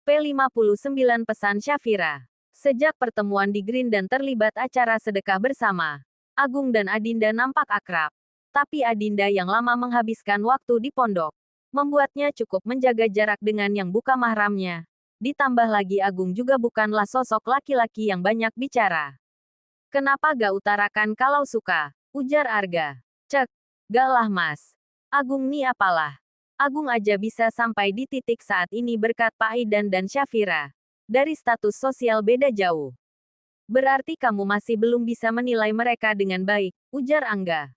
P59 Pesan Syafira. Sejak pertemuan di Green dan terlibat acara sedekah bersama, Agung dan Adinda nampak akrab. Tapi Adinda yang lama menghabiskan waktu di pondok, membuatnya cukup menjaga jarak dengan yang bukan mahramnya. Ditambah lagi Agung juga bukanlah sosok laki-laki yang banyak bicara. Kenapa gak utarakan kalau suka? Ujar Arga. Cek, gak lah mas. Agung nih apalah. Agung aja bisa sampai di titik saat ini berkat Pak Aidan dan Syafira. Dari status sosial beda jauh. Berarti kamu masih belum bisa menilai mereka dengan baik, ujar Angga.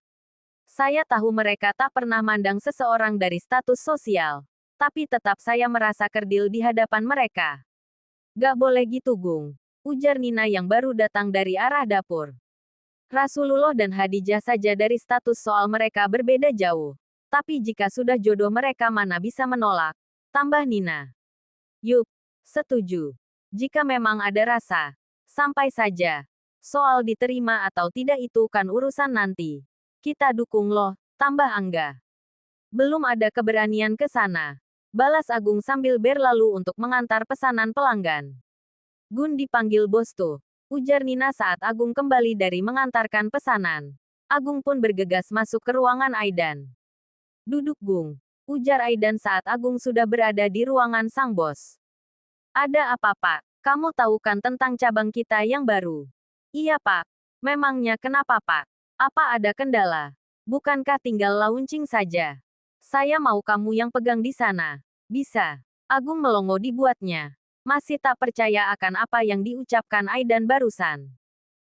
Saya tahu mereka tak pernah mandang seseorang dari status sosial. Tapi tetap saya merasa kerdil di hadapan mereka. Gak boleh gitu Gung, ujar Nina yang baru datang dari arah dapur. Rasulullah dan Hadijah saja dari status soal mereka berbeda jauh. Tapi jika sudah jodoh mereka mana bisa menolak, tambah Nina. Yup, setuju. Jika memang ada rasa, sampai saja. Soal diterima atau tidak itu kan urusan nanti. Kita dukung loh, tambah Angga. Belum ada keberanian ke sana. Balas Agung sambil berlalu untuk mengantar pesanan pelanggan. Gun dipanggil bos tuh, ujar Nina saat Agung kembali dari mengantarkan pesanan. Agung pun bergegas masuk ke ruangan Aidan. Duduk Gung, ujar Aidan saat Agung sudah berada di ruangan sang bos. Ada apa Pak? Kamu tahu kan tentang cabang kita yang baru? Iya Pak. Memangnya kenapa Pak? Apa ada kendala? Bukankah tinggal launching saja? Saya mau kamu yang pegang di sana. Bisa. Agung melongo dibuatnya. Masih tak percaya akan apa yang diucapkan Aidan barusan.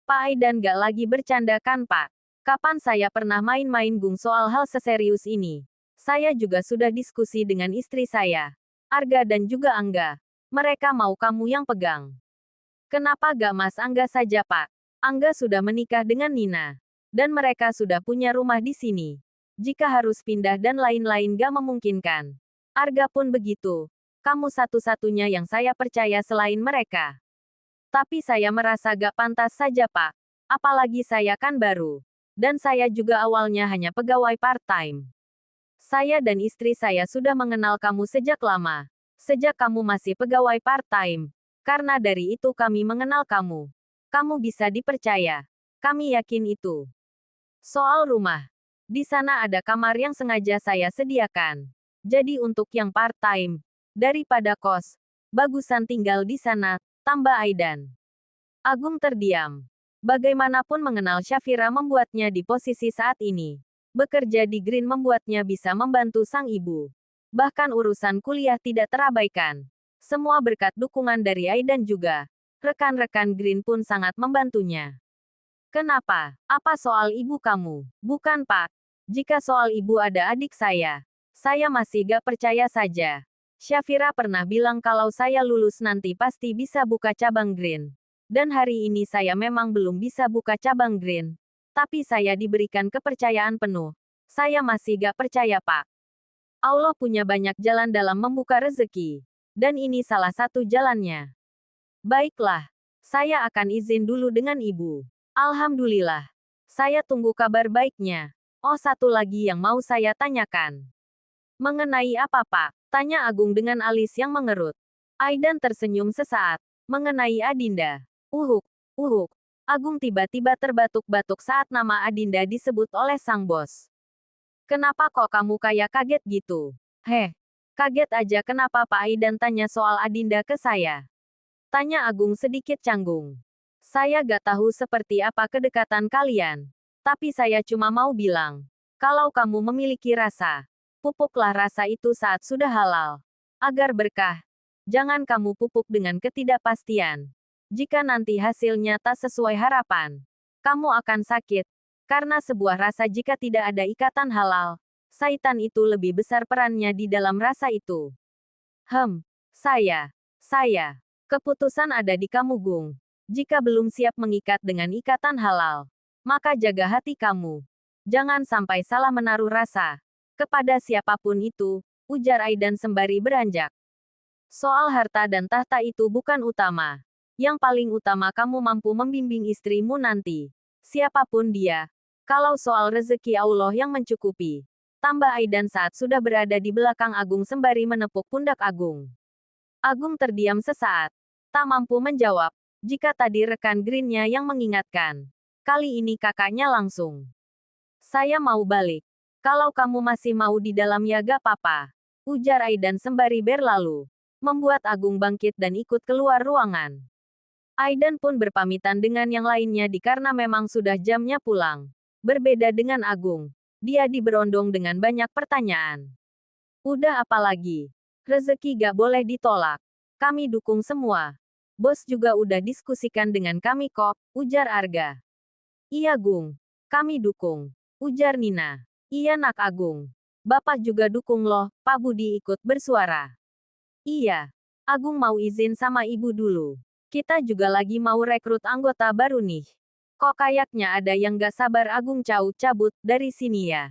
Pak Aidan gak lagi bercanda kan Pak? Kapan saya pernah main-main Gung soal hal seserius ini? Saya juga sudah diskusi dengan istri saya, Arga dan juga Angga. Mereka mau kamu yang pegang. Kenapa gak Mas Angga saja Pak? Angga sudah menikah dengan Nina. Dan mereka sudah punya rumah di sini. Jika harus pindah dan lain-lain gak memungkinkan. Arga pun begitu. Kamu satu-satunya yang saya percaya selain mereka. Tapi saya merasa gak pantas saja Pak. Apalagi saya kan baru. Dan saya juga awalnya hanya pegawai part-time. Saya dan istri saya sudah mengenal kamu sejak lama. Sejak kamu masih pegawai part-time. Karena dari itu kami mengenal kamu. Kamu bisa dipercaya. Kami yakin itu. Soal rumah. Di sana ada kamar yang sengaja saya sediakan. Jadi untuk yang part-time. Daripada kos. Bagusan tinggal di sana, tambah Aidan. Agung terdiam. Bagaimanapun mengenal Syafira membuatnya di posisi saat ini. Bekerja di Green membuatnya bisa membantu sang ibu. Bahkan urusan kuliah tidak terabaikan. Semua berkat dukungan dari Aidan juga. Rekan-rekan Green pun sangat membantunya. Kenapa? Apa soal ibu kamu? Bukan Pak. Jika soal ibu ada adik saya. Saya masih gak percaya saja. Syafira pernah bilang kalau saya lulus nanti pasti bisa buka cabang Green. Dan hari ini saya memang belum bisa buka cabang Green. Tapi saya diberikan kepercayaan penuh. Saya masih gak percaya Pak. Allah punya banyak jalan dalam membuka rezeki. Dan ini salah satu jalannya. Baiklah. Saya akan izin dulu dengan ibu. Alhamdulillah. Saya tunggu kabar baiknya. Oh satu lagi yang mau saya tanyakan. Mengenai apa Pak? Tanya Agung dengan alis yang mengerut. Aidan tersenyum sesaat. Mengenai Adinda. Uhuk, uhuk. Agung tiba-tiba terbatuk-batuk saat nama Adinda disebut oleh sang bos. Kenapa kok kamu kayak kaget gitu? Heh, kaget aja kenapa Pak Aidan tanya soal Adinda ke saya? Tanya Agung sedikit canggung. Saya gak tahu seperti apa kedekatan kalian. Tapi saya cuma mau bilang. Kalau kamu memiliki rasa, pupuklah rasa itu saat sudah halal. Agar berkah. Jangan kamu pupuk dengan ketidakpastian. Jika nanti hasilnya tak sesuai harapan, kamu akan sakit. Karena sebuah rasa jika tidak ada ikatan halal, syaitan itu lebih besar perannya di dalam rasa itu. Saya. Keputusan ada di kamu Gung. Jika belum siap mengikat dengan ikatan halal, maka jaga hati kamu. Jangan sampai salah menaruh rasa. Kepada siapapun itu, ujar Aidan sembari beranjak. Soal harta dan tahta itu bukan utama. Yang paling utama kamu mampu membimbing istrimu nanti. Siapapun dia. Kalau soal rezeki Allah yang mencukupi. Tambah Aidan saat sudah berada di belakang Agung sembari menepuk pundak Agung. Agung terdiam sesaat. Tak mampu menjawab. Jika tadi rekan Green-nya yang mengingatkan. Kali ini kakaknya langsung. Saya mau balik. Kalau kamu masih mau di dalam ya gak apa-apa. Ujar Aidan sembari berlalu. Membuat Agung bangkit dan ikut keluar ruangan. Aidan pun berpamitan dengan yang lainnya karena memang sudah jamnya pulang. Berbeda dengan Agung. Dia diberondong dengan banyak pertanyaan. Udah apa lagi? Rezeki gak boleh ditolak. Kami dukung semua. Bos juga udah diskusikan dengan kami kok, ujar Arga. Iya Gung. Kami dukung. Ujar Nina. Iya nak Agung. Bapak juga dukung loh, Pak Budi ikut bersuara. Iya. Agung mau izin sama ibu dulu. Kita juga lagi mau rekrut anggota baru nih. Kok kayaknya ada yang gak sabar Agung cabut dari sini ya.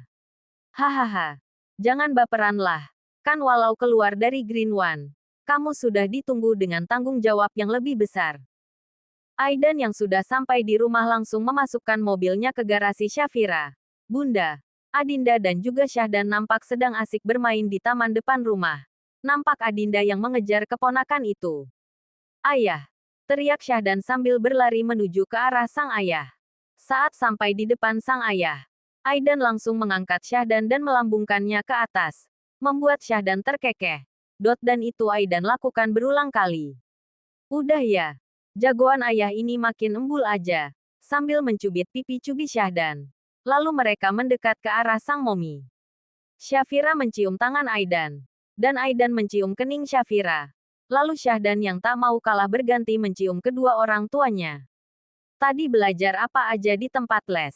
Hahaha. Jangan baperan lah. Kan walau keluar dari Green One, kamu sudah ditunggu dengan tanggung jawab yang lebih besar. Aidan yang sudah sampai di rumah langsung memasukkan mobilnya ke garasi Syafira. Bunda, Adinda dan juga Syahdan nampak sedang asik bermain di taman depan rumah. Nampak Adinda yang mengejar keponakan itu. Ayah! Teriak Syahdan sambil berlari menuju ke arah sang ayah. Saat sampai di depan sang ayah, Aidan langsung mengangkat Syahdan dan melambungkannya ke atas. Membuat Syahdan terkekeh. Dan itu Aidan lakukan berulang kali. Udah ya. Jagoan ayah ini makin embul aja. Sambil mencubit pipi Cubi Syahdan. Lalu mereka mendekat ke arah sang momi. Syafira mencium tangan Aidan. Dan Aidan mencium kening Syafira. Lalu Syahdan yang tak mau kalah berganti mencium kedua orang tuanya. Tadi belajar apa aja di tempat les?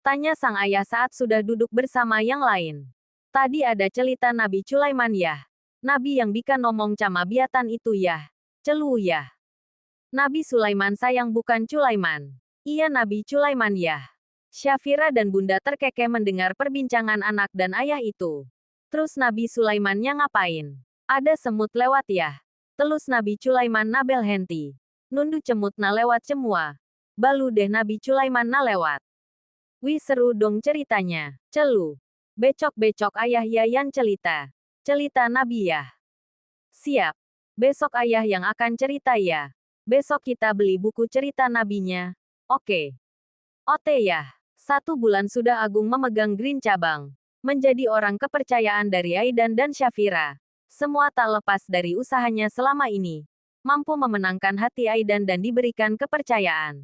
Tanya sang ayah saat sudah duduk bersama yang lain. Tadi ada cerita Nabi Sulaiman yah. Nabi yang bikin ngomong cama biatan itu yah. Celu yah. Nabi Sulaiman sayang bukan Sulaiman. Iya Nabi Sulaiman yah. Syafira dan Bunda terkekeh mendengar perbincangan anak dan ayah itu. Terus Nabi Sulaimannya ngapain? Ada semut lewat yah. Telus Nabi Sulaiman nabel henti. Nundu cemut na lewat semua. Balu deh Nabi Sulaiman na lewat. Wih seru dong ceritanya. Celu. Becok-becok ayah Yayan cerita. Cerita Nabi ya. Siap. Besok ayah yang akan cerita ya. Besok kita beli buku cerita nabinya. Oke. Ote ya. 1 bulan sudah Agung memegang Green cabang. Menjadi orang kepercayaan dari Aidan dan Syafira. Semua tak lepas dari usahanya selama ini. Mampu memenangkan hati Aidan dan diberikan kepercayaan.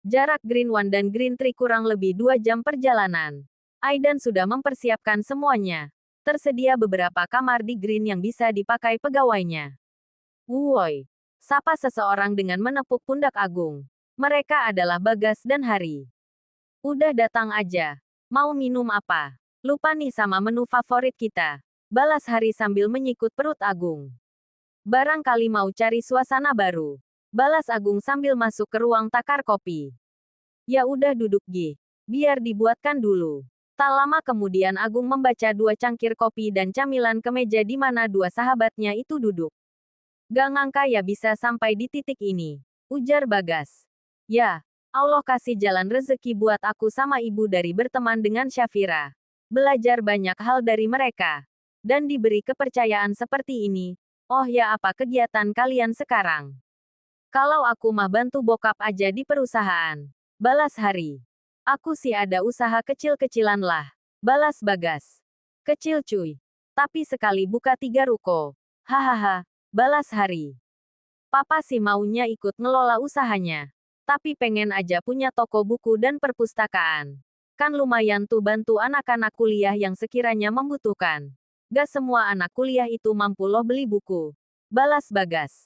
Jarak Green One dan Green Tree kurang lebih 2 jam perjalanan. Aidan sudah mempersiapkan semuanya. Tersedia beberapa kamar di Green yang bisa dipakai pegawainya. Woi, sapa seseorang dengan menepuk pundak Agung. Mereka adalah Bagas dan Hari. Udah datang aja. Mau minum apa? Lupa nih sama menu favorit kita. Balas Hari sambil menyikut perut Agung. Barangkali mau cari suasana baru. Balas Agung sambil masuk ke ruang takar kopi. Ya udah duduk Gi. Biar dibuatkan dulu. Tak lama kemudian Agung membaca 2 cangkir kopi dan camilan ke meja di mana 2 sahabatnya itu duduk. Gak ngangka ya bisa sampai di titik ini. Ujar Bagas. Ya, Allah kasih jalan rezeki buat aku sama ibu dari berteman dengan Syafira. Belajar banyak hal dari mereka. Dan diberi kepercayaan seperti ini. Oh ya apa kegiatan kalian sekarang? Kalau aku mah bantu bokap aja di perusahaan. Balas Hari. Aku sih ada usaha kecil-kecilan lah. Balas Bagas. Kecil cuy. Tapi sekali buka 3 ruko. Hahaha. Balas Hari. Papa sih maunya ikut ngelola usahanya. Tapi pengen aja punya toko buku dan perpustakaan. Kan lumayan tuh bantu anak-anak kuliah yang sekiranya membutuhkan. Gak semua anak kuliah itu mampu loh beli buku. Balas Bagas.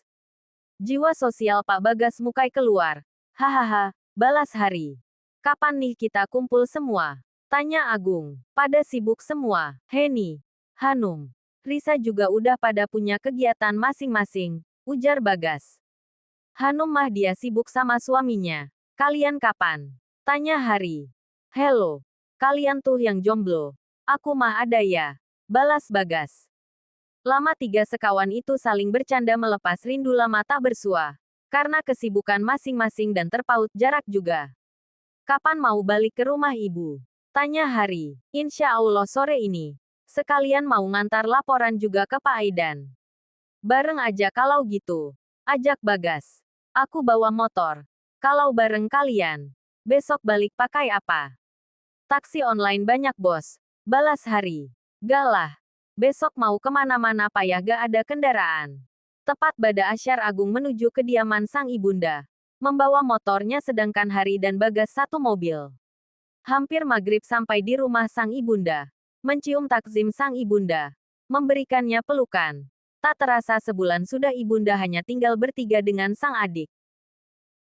Jiwa sosial Pak Bagas mukai keluar. Hahaha. Balas Hari. Kapan nih kita kumpul semua? Tanya Agung. Pada sibuk semua. Heni, Hanum, Risa juga udah pada punya kegiatan masing-masing. Ujar Bagas. Hanum mah dia sibuk sama suaminya. Kalian kapan? Tanya Hari. Hello. Kalian tuh yang jomblo. Aku mah ada ya. Balas Bagas. Lama 3 sekawan itu saling bercanda melepas rindu lama tak bersua. Karena kesibukan masing-masing dan terpaut jarak juga. Kapan mau balik ke rumah ibu? Tanya Hari. Insya Allah sore ini. Sekalian mau ngantar laporan juga ke Pak Aidan. Bareng aja kalau gitu. Ajak Bagas. Aku bawa motor. Kalau bareng kalian. Besok balik pakai apa? Taksi online banyak bos. Balas Hari. Galah. Besok mau kemana-mana payah gak ada kendaraan. Tepat Bada Asyar Agung menuju kediaman sang ibunda. Membawa motornya sedangkan Hari dan Bagas satu mobil. Hampir maghrib sampai di rumah sang ibunda. Mencium takzim sang ibunda. Memberikannya pelukan. Tak terasa sebulan sudah ibunda hanya tinggal bertiga dengan sang adik.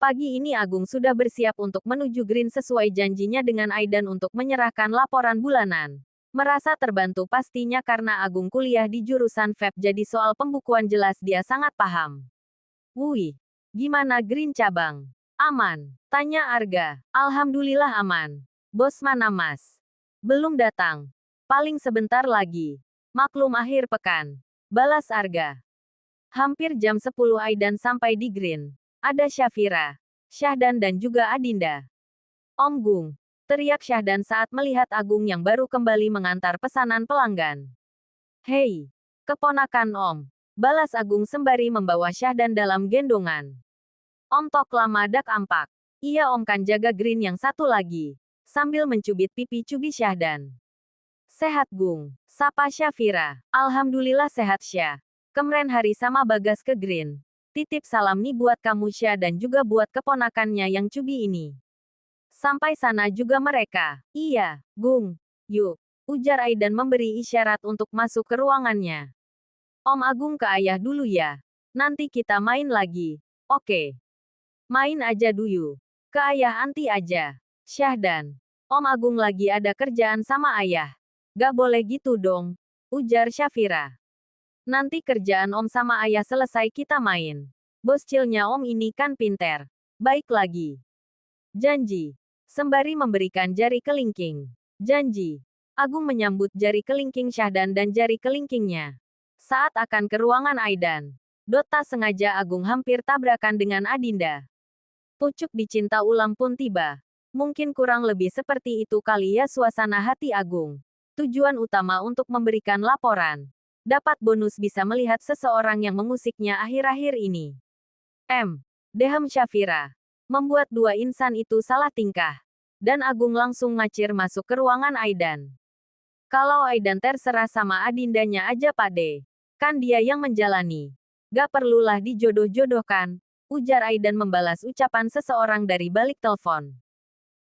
Pagi ini Agung sudah bersiap untuk menuju Green sesuai janjinya dengan Aidan untuk menyerahkan laporan bulanan. Merasa terbantu pastinya karena Agung kuliah di jurusan VEB jadi soal pembukuan jelas dia sangat paham. Wih, gimana Green cabang? Aman, tanya Arga. Alhamdulillah aman. Bos mana mas? Belum datang. Paling sebentar lagi. Maklum akhir pekan. Balas Arga. Hampir jam 10 Aidan sampai di Green. Ada Syafira, Syahdan dan juga Adinda. Om Gung, teriak Syahdan saat melihat Agung yang baru kembali mengantar pesanan pelanggan. Hei, keponakan Om, balas Agung sembari membawa Syahdan dalam gendongan. Om Tok lama dak ampak. Iya Om kan jaga Green yang satu lagi. Sambil mencubit pipi cubi Syahdan. Sehat Gung, sapa Syafira. Alhamdulillah sehat Syah. Kemren hari sama Bagas ke Green. Titip salam nih buat kamu Syah dan juga buat keponakannya yang cubi ini. Sampai sana juga mereka. Iya, Gung. Yuk, ujar Aidan memberi isyarat untuk masuk ke ruangannya. Om Agung ke ayah dulu ya. Nanti kita main lagi. Oke. Main aja dulu. Ke ayah anti aja. Syahdan. Om Agung lagi ada kerjaan sama ayah. Gak boleh gitu dong. Ujar Syafira. Nanti kerjaan Om sama ayah selesai kita main. Bos cilnya Om ini kan pinter. Baik lagi. Janji. Sembari memberikan jari kelingking. Janji. Agung menyambut jari kelingking Syahdan dan jari kelingkingnya. Saat akan ke ruangan Aidan. Dota sengaja Agung hampir tabrakan dengan Adinda. Pucuk dicinta ulang pun tiba. Mungkin kurang lebih seperti itu kali ya suasana hati Agung. Tujuan utama untuk memberikan laporan. Dapat bonus bisa melihat seseorang yang mengusiknya akhir-akhir ini. Deham Syafira. Membuat dua insan itu salah tingkah. Dan Agung langsung ngacir masuk ke ruangan Aidan. Kalau Aidan terserah sama Adindanya aja pade. Kan dia yang menjalani. Gak perlulah dijodoh-jodohkan. Ujar Aidan membalas ucapan seseorang dari balik telepon.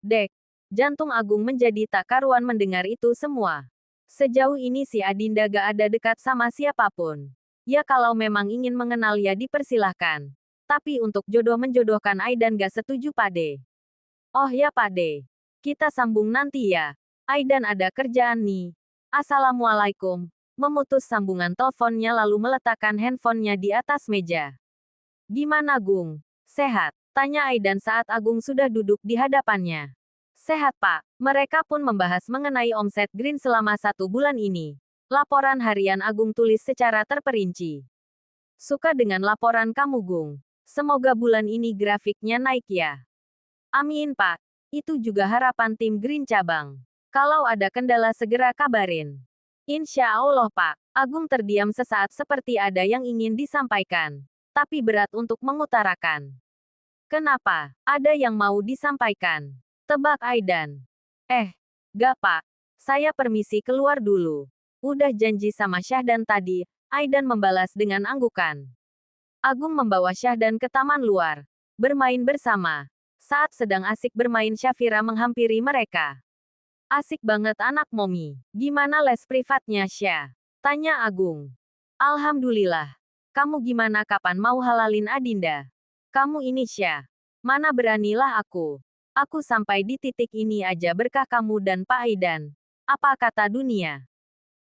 Dek. Jantung Agung menjadi tak karuan mendengar itu semua. Sejauh ini si Adinda gak ada dekat sama siapapun. Ya kalau memang ingin mengenal ya dipersilahkan. Tapi untuk jodoh menjodohkan Aidan gak setuju pade. Oh ya pade. Kita sambung nanti ya. Aidan ada kerjaan nih. Assalamualaikum. Memutus sambungan teleponnya lalu meletakkan handphonenya di atas meja. Gimana Gung? Sehat? Tanya Aidan saat Agung sudah duduk di hadapannya. Sehat Pak. Mereka pun membahas mengenai omset Green selama 1 bulan ini. Laporan harian Agung tulis secara terperinci. Suka dengan laporan kamu Gung. Semoga bulan ini grafiknya naik ya. Amin Pak. Itu juga harapan tim Green cabang. Kalau ada kendala segera kabarin. Insya Allah Pak. Agung terdiam sesaat seperti ada yang ingin disampaikan. Tapi berat untuk mengutarakan. Kenapa? Ada yang mau disampaikan? Tebak Aidan. Gak Pak. Saya permisi keluar dulu. Udah janji sama Syahdan tadi, Aidan membalas dengan anggukan. Agung membawa Syahdan ke taman luar. Bermain bersama. Saat sedang asik bermain Syafira menghampiri mereka. Asik banget anak Momi. Gimana les privatnya Syah? Tanya Agung. Alhamdulillah. Kamu gimana kapan mau halalin Adinda? Kamu ini Syah. Mana beranilah aku. Aku sampai di titik ini aja berkah kamu dan Pak Aidan. Apa kata dunia?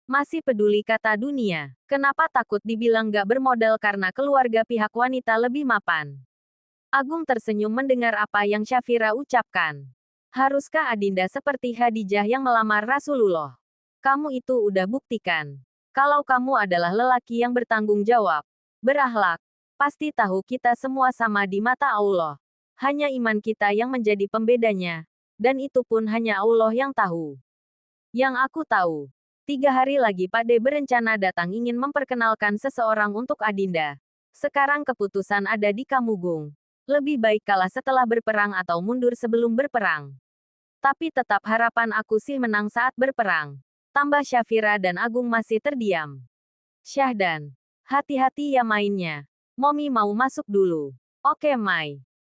Masih peduli kata dunia. Kenapa takut dibilang gak bermodal karena keluarga pihak wanita lebih mapan? Agung tersenyum mendengar apa yang Syafira ucapkan. Haruskah Adinda seperti Khadijah yang melamar Rasulullah? Kamu itu udah buktikan. Kalau kamu adalah lelaki yang bertanggung jawab, berakhlak, pasti tahu kita semua sama di mata Allah. Hanya iman kita yang menjadi pembedanya. Dan itu pun hanya Allah yang tahu. Yang aku tahu, 3 hari lagi Pade berencana datang ingin memperkenalkan seseorang untuk Adinda. Sekarang keputusan ada di kamu, Gung. Lebih baik kalah setelah berperang atau mundur sebelum berperang. Tapi tetap harapan aku sih menang saat berperang. Tambah Syafira dan Agung masih terdiam. Syahdan. Hati-hati ya mainnya. Momi mau masuk dulu. Oke, Mai.